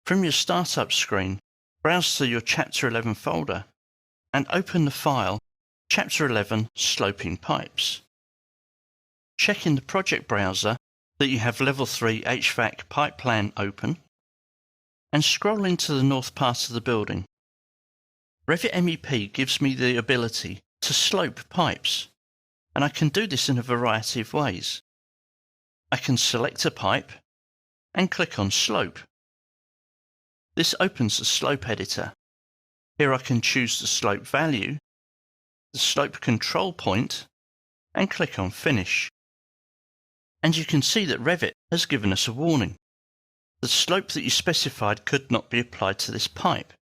From your startup screen, browse to your Chapter 11 folder and open the file Chapter 11 Sloping Pipes. Check in the project browser that you have Level 3 HVAC pipe plan open and scroll into the north part of the building. Revit MEP gives me the ability to slope pipes, and I can do this in a variety of ways. I can select a pipe and click on Slope. This opens the slope editor. Here I can choose the slope value, the slope control point, and click on Finish. And you can see that Revit has given us a warning. The slope that you specified could not be applied to this pipe.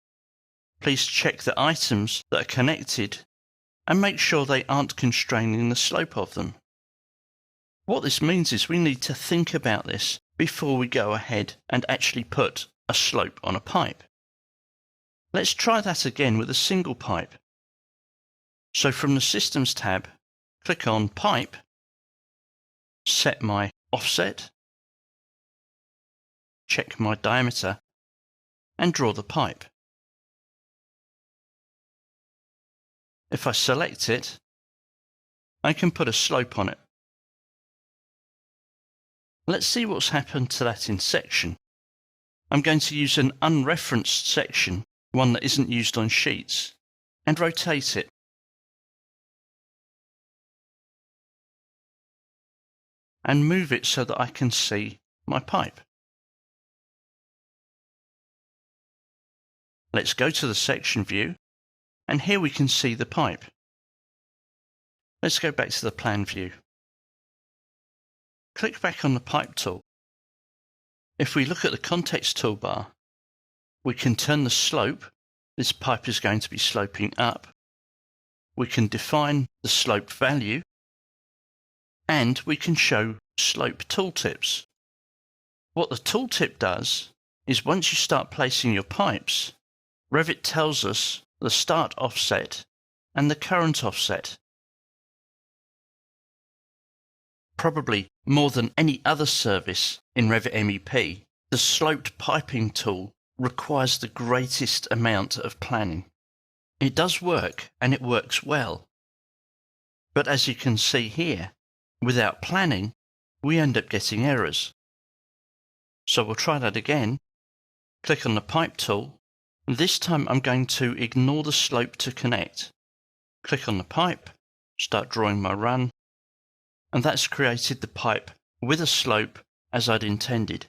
Please check the items that are connected and make sure they aren't constraining the slope of them. What this means is we need to think about this before we go ahead and actually put a slope on a pipe. Let's try that again with a single pipe. So from the Systems tab, click on Pipe, set my offset, check my diameter, and draw the pipe. If I select it, I can put a slope on it. Let's see what's happened to that in section. I'm going to use an unreferenced section, one that isn't used on sheets, and rotate it. And move it so that I can see my pipe. Let's go to the section view, and here we can see the pipe. Let's go back to the plan view. Click back on the pipe tool. If we look at the context toolbar, we can turn the slope. This pipe is going to be sloping up. We can define the slope value, and we can show slope tooltips. What the tooltip does is once you start placing your pipes, Revit tells us the start offset and the current offset. Probably more than any other service in Revit MEP, the sloped piping tool requires the greatest amount of planning. It does work, and it works well. But as you can see here, without planning, we end up getting errors. So we'll try that again. Click on the pipe tool. This time I'm going to ignore the slope to connect. Click on the pipe, start drawing my run, and that's created the pipe with a slope as I'd intended.